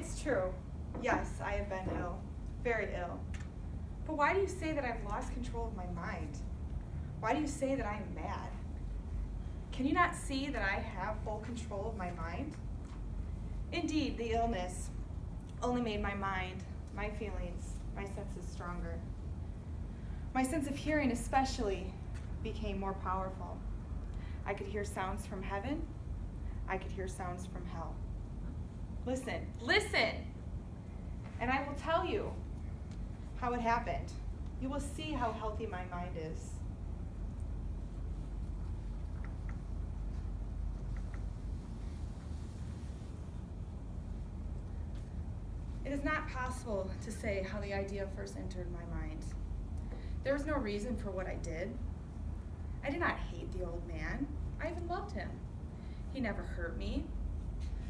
It's true. Yes, I have been ill. Very ill. But why do you say that I've lost control of my mind? Why do you say that I am mad? Can you not see that I have full control of my mind? Indeed, the illness only made my mind, my feelings, my senses stronger. My sense of hearing especially became more powerful. I could hear sounds from heaven. I could hear sounds from hell. Listen, listen! And I will tell you how it happened. You will see how healthy my mind is. It is not possible to say how the idea first entered my mind. There was no reason for what I did. I did not hate the old man. I even loved him. He never hurt me.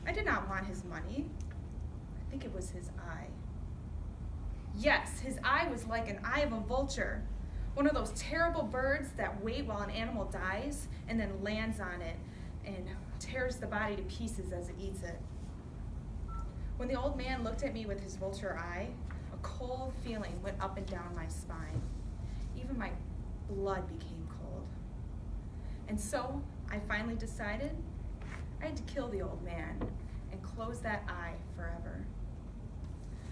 I did not want his money. I think it was his eye. Yes, his eye was like an eye of a vulture, one of those terrible birds that wait while an animal dies and then lands on it and tears the body to pieces as it eats it. When the old man looked at me with his vulture eye, a cold feeling went up and down my spine. Even my blood became cold. And so I finally decided I had to kill the old man and close that eye forever.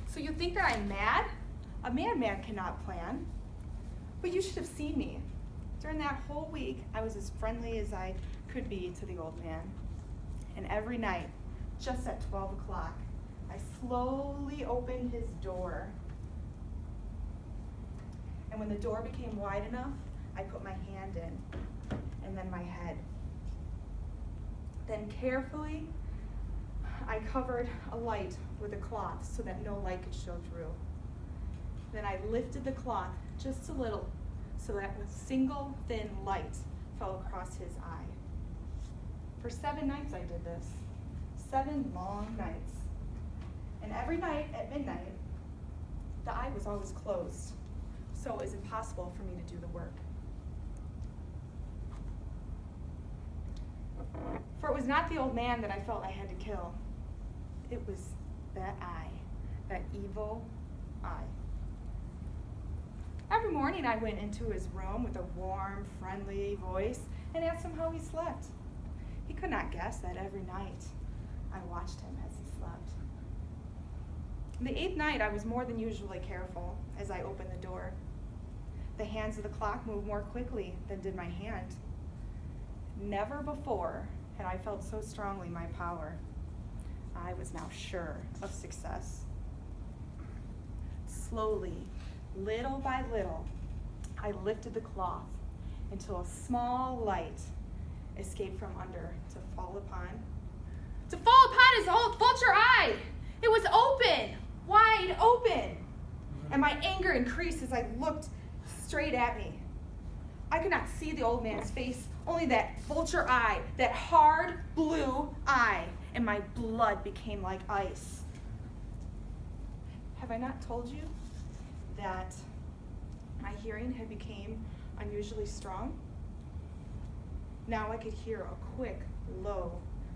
So you think that I'm mad? A madman cannot plan. But you should have seen me. During that whole week, I was as friendly as I could be to the old man. And every night, just at 12 o'clock, I slowly opened his door. And when the door became wide enough, I put my hand in, and then my head. Then carefully, I covered a light with a cloth so that no light could show through. Then I lifted the cloth just a little so that a single thin light fell across his eye. For 7 nights I did this, 7 long nights. And every night at midnight, the eye was always closed, so it was impossible for me to do the work. For it was not the old man that I felt I had to kill. It was that eye, that evil eye. Every morning I went into his room with a warm, friendly voice and asked him how he slept. He could not guess that every night I watched him as he slept. The 8th night, I was more than usually careful as I opened the door. The hands of the clock moved more quickly than did my hand. Never before had I felt so strongly my power. I was now sure of success. Slowly, little by little, I lifted the cloth until a small light escaped from under to fall upon his old vulture eye. It was open, wide open. And my anger increased as I looked straight at me. I could not see the old man's face, only that vulture eye, that hard blue eye, and my blood became like ice. Have I not told you that my hearing had become unusually strong? Now I could hear a quick, low,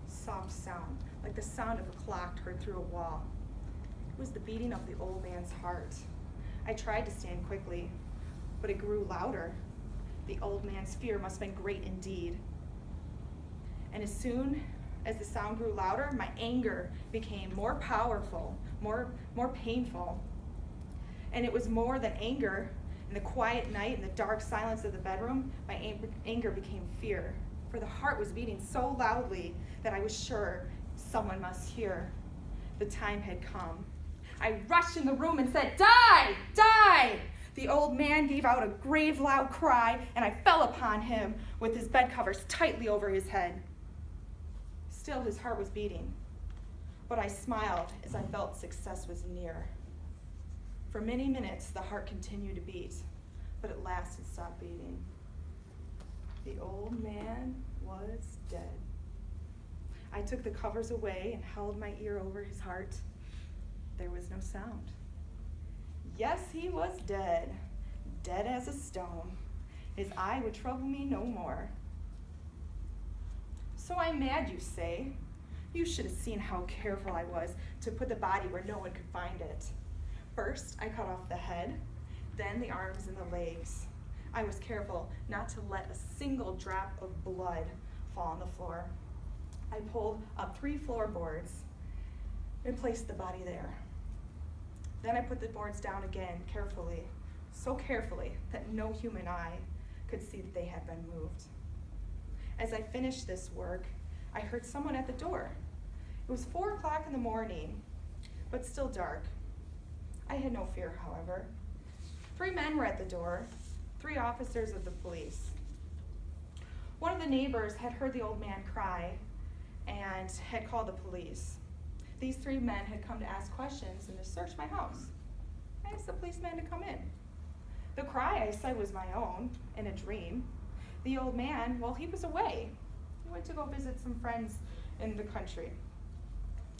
soft sound, like the sound of a clock heard through a wall. It was the beating of the old man's heart. I tried to stand quickly, but it grew louder. The old man's fear must have been great indeed. And as soon as the sound grew louder, my anger became more powerful, more painful. And it was more than anger. In the quiet night, in the dark silence of the bedroom, my anger became fear. For the heart was beating so loudly that I was sure someone must hear. The time had come. I rushed in the room and said, "Die! Die!" The old man gave out a grave, loud cry, and I fell upon him with his bed covers tightly over his head. Still, his heart was beating, but I smiled as I felt success was near. For many minutes, the heart continued to beat, but at last it stopped beating. The old man was dead. I took the covers away and held my ear over his heart. There was no sound. Yes, he was dead, dead as a stone. His eye would trouble me no more. So I'm mad, you say. You should have seen how careful I was to put the body where no one could find it. First, I cut off the head, then the arms and the legs. I was careful not to let a single drop of blood fall on the floor. I pulled up 3 floorboards and placed the body there. Then I put the boards down again carefully, so carefully that no human eye could see that they had been moved. As I finished this work, I heard someone at the door. It was 4 o'clock in the morning, but still dark. I had no fear, however. 3 men were at the door, 3 officers of the police. One of the neighbors had heard the old man cry and had called the police. These 3 men had come to ask questions and to search my house. I asked the policeman to come in. The cry I said was my own, in a dream. The old man, well, he was away. He went to go visit some friends in the country.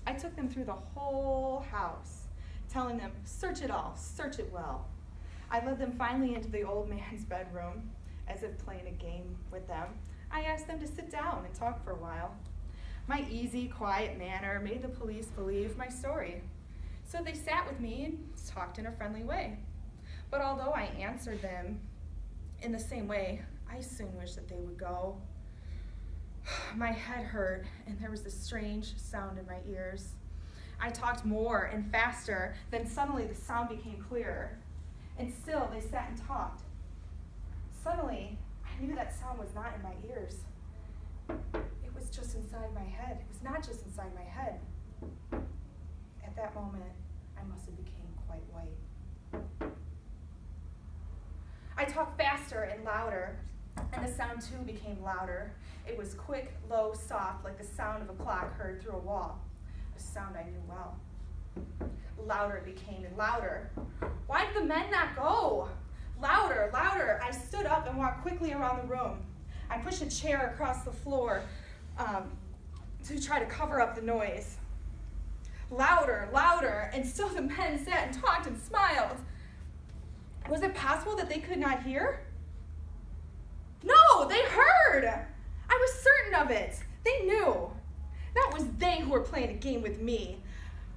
I took them through the whole house, telling them, search it all, search it well. I led them finally into the old man's bedroom, as if playing a game with them. I asked them to sit down and talk for a while. My easy, quiet manner made the police believe my story. So they sat with me and talked in a friendly way. But although I answered them in the same way, I soon wished that they would go. My head hurt, and there was this strange sound in my ears. I talked more and faster, then suddenly the sound became clearer. And still they sat and talked. Suddenly, I knew that sound was not in my ears. It was just inside my head. It was not just inside my head. At that moment, I must have became quite white. I talked faster and louder, and the sound too became louder. It was quick, low, soft, like the sound of a clock heard through a wall, a sound I knew well. Louder it became, and louder. Why did the men not go? Louder, louder. I stood up and walked quickly around the room. I pushed a chair across the floor to try to cover up the noise. Louder, louder, and still the men sat and talked and smiled. Was it possible that they could not hear? No, they heard! I was certain of it. They knew. That was they who were playing a game with me.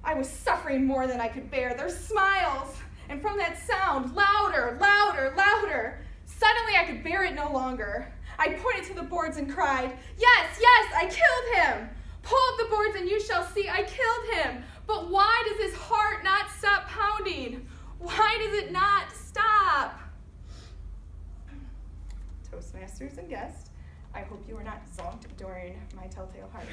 I was suffering more than I could bear. Their smiles, and from that sound, louder, louder, louder. Suddenly I could bear it no longer. I pointed to the boards and cried, yes, yes, I killed him. Pull up the boards and you shall see I killed him. But why does his heart not stop pounding? Why does it not stop? Toastmasters and guests, I hope you were not zonked during my telltale heart.